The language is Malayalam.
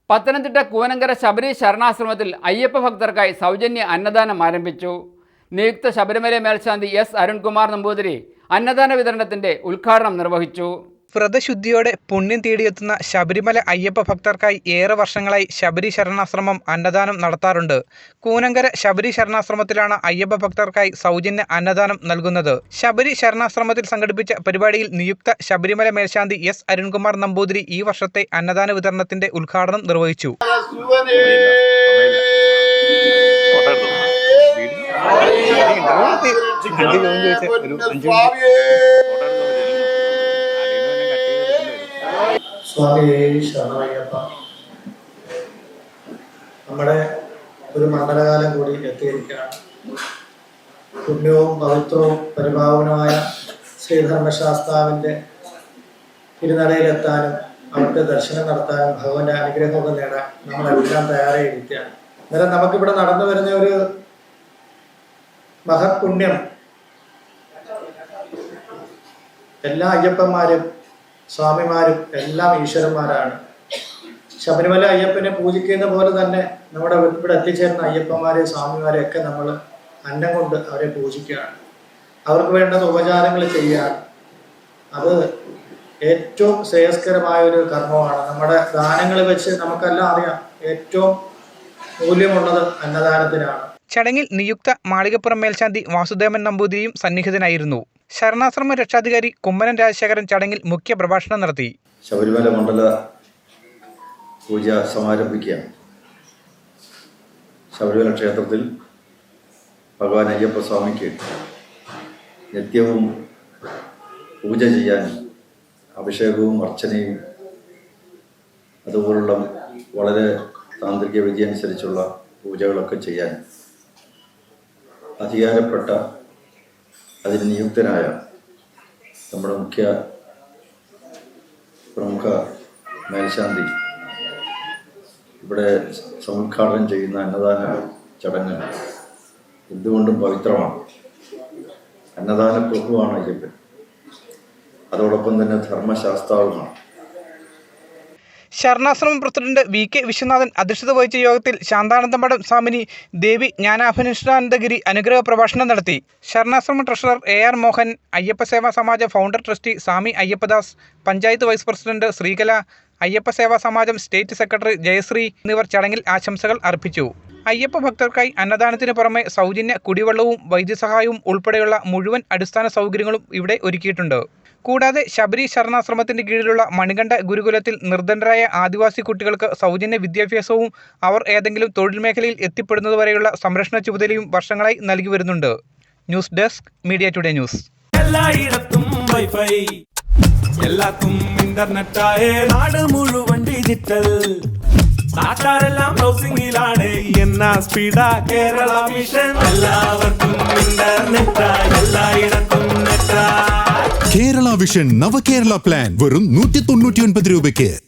പത്തനംതിട്ട കൂനങ്കര ശബരി ശരണാശ്രമത്തിൽ അയ്യപ്പ ഭക്തർക്കായി സൗജന്യ അന്നദാനം ആരംഭിച്ചു. നിയുക്ത ശബരിമല മേൽശാന്തി എസ് അരുൺകുമാർ നമ്പൂതിരി അന്നദാന വിതരണത്തിന്റെ ഉദ്ഘാടനം നിർവഹിച്ചു. വ്രതശുദ്ധിയോടെ പുണ്യം തേടിയെത്തുന്ന ശബരിമല അയ്യപ്പ ഭക്തർക്കായി ഏറെ വർഷങ്ങളായി ശബരി ശരണാശ്രമം അന്നദാനം നടത്താറുണ്ട്. കൂനങ്കര ശബരി ശരണാശ്രമത്തിലാണ് അയ്യപ്പ ഭക്തർക്കായി സൗജന്യ അന്നദാനം നൽകുന്നത്. ശബരി ശരണാശ്രമത്തിൽ സംഘടിപ്പിച്ച പരിപാടിയിൽ നിയുക്ത ശബരിമല മേൽശാന്തി എസ് അരുൺകുമാർ നമ്പൂതിരി ഈ വർഷത്തെ അന്നദാന വിതരണത്തിന്റെ ഉദ്ഘാടനം നിർവഹിച്ചു. സ്വാമി ശരണമയ്യപ്പ, നമ്മുടെ ഒരു മണ്ഡലകാലം കൂടി എത്തിയിരിക്കുകയാണ്. പുണ്യവും പവിത്രവും പരിഭാവനമായ ശ്രീധർമ്മശാസ്താവിൻ്റെ തിരുനടയിലെത്താനും അവർക്ക് ദർശനം നടത്താനും ഭഗവാന്റെ അനുഗ്രഹമൊക്കെ നേടാൻ നമ്മളെല്ലാം തയ്യാറായിരിക്കുകയാണ്. അന്നേരം നമുക്കിവിടെ നടന്നു വരുന്ന ഒരു മഹത് പുണ്യം എല്ലാ അയ്യപ്പന്മാരും സ്വാമിമാരും എല്ലാം ഈശ്വരന്മാരാണ്. ശബരിമല അയ്യപ്പനെ പൂജിക്കുന്ന പോലെ തന്നെ നമ്മുടെ ഇവിടെ എത്തിച്ചേർന്ന അയ്യപ്പന്മാരെ സ്വാമിമാരെ ഒക്കെ നമ്മൾ അന്നം കൊണ്ട് അവരെ പൂജിക്കുകയാണ്. അവർക്ക് വേണ്ടുന്ന ഉപചാരങ്ങൾ ചെയ്യുകയാണ്. അത് ഏറ്റവും ശ്രേയസ്കരമായ ഒരു കർമ്മമാണ്. നമ്മുടെ ദാനങ്ങൾ വെച്ച് നമുക്കെല്ലാം അറിയാം, ഏറ്റവും മൂല്യമുള്ളത് അന്നദാനത്തിനാണ്. ചടങ്ങിൽ നിയുക്ത മാളികപ്പുറം മേൽശാന്തി വാസുദേവൻ നമ്പൂതിരിയും സന്നിഹിതനായിരുന്നു. ശരണാശ്രമ രക്ഷാധികാരി കുമ്മനം രാജശേഖരൻ ചടങ്ങിൽ മുഖ്യ പ്രഭാഷണം നടത്തി. ശബരിമല മണ്ഡല പൂജ സമാരംഭിക്കുകയാണ്. ശബരിമല ക്ഷേത്രത്തിൽ ഭഗവാൻ അയ്യപ്പ സ്വാമിക്ക് നിത്യവും പൂജ ചെയ്യാൻ അഭിഷേകവും അർച്ചനയും അതുപോലുള്ള വളരെ താന്ത്രിക വിധി അനുസരിച്ചുള്ള പൂജകളൊക്കെ ചെയ്യാൻ അധികാരപ്പെട്ട അതിന് നിയുക്തനായ നമ്മുടെ പ്രമുഖ മേൽശാന്തി ഇവിടെ സമുദ്ഘാടനം ചെയ്യുന്ന അന്നദാന ചടങ്ങ് എന്തുകൊണ്ടും പവിത്രമാണ്. അന്നദാന പ്രഭുവാണ് അയ്യപ്പൻ, അതോടൊപ്പം തന്നെ ധർമ്മശാസ്താവുമാണ്. Saranashramam president V K Viswanathan അധ്യക്ഷത വഹിച്ച യോഗത്തിൽ ശാന്താനന്ദമഠം സ്വാമിനി ദേവി ജ്ഞാനാഭിനിഷ്ഠാനന്ദഗിരി അനുഗ്രഹ പ്രഭാഷണം നടത്തി. Saranashramam treasurer A R Mohan, Ayyappa Seva Samajam founder trustee Swami Ayyappadas, panchayat vice president Sreekala, Ayyappa Seva Samajam state secretary Jayasree എന്നിവർ ചടങ്ങിൽ ആശംസകൾ അർപ്പിച്ചു. അയ്യപ്പ ഭക്തർക്കായി അന്നദാനത്തിന് പുറമെ സൗജന്യ കുടിവെള്ളവും വൈദ്യസഹായവും ഉൾപ്പെടെയുള്ള മുഴുവൻ അടിസ്ഥാന സൗകര്യങ്ങളും ഇവിടെ ഒരുക്കിയിട്ടുണ്ട്. കൂടാതെ ശബരി ശരണാശ്രമത്തിന്റെ കീഴിലുള്ള മണികണ്ഠ ഗുരുകുലത്തിൽ നിർധനരായ ആദിവാസി കുട്ടികൾക്ക് സൗജന്യ വിദ്യാഭ്യാസവും അവർ ഏതെങ്കിലും തൊഴിൽ മേഖലയിൽ എത്തിപ്പെടുന്നതുവരെയുള്ള സംരക്ഷണ ചുമതലയും വർഷങ്ങളായി നൽകി വരുന്നുണ്ട്. News desk media today news. എല്ലായിടത്തും വൈഫൈ, എല്ലാത്തും ഇന്റർനെറ്റായേ, നാട് മുഴുവൻ ഡിജിറ്റൽ. നാട്ടാരെല്ലാം ബ്രൗസിംഗിലാണ്, എന്നാ സ്പീഡാ കേരള മിഷൻ. എല്ലാവർക്കും ഇന്റർനെറ്റാ, എല്ലായിടത്തും നെറ്റാ. കേരള വിഷൻ നവകേരള പ്ലാൻ വെറും 199 രൂപയ്ക്ക്.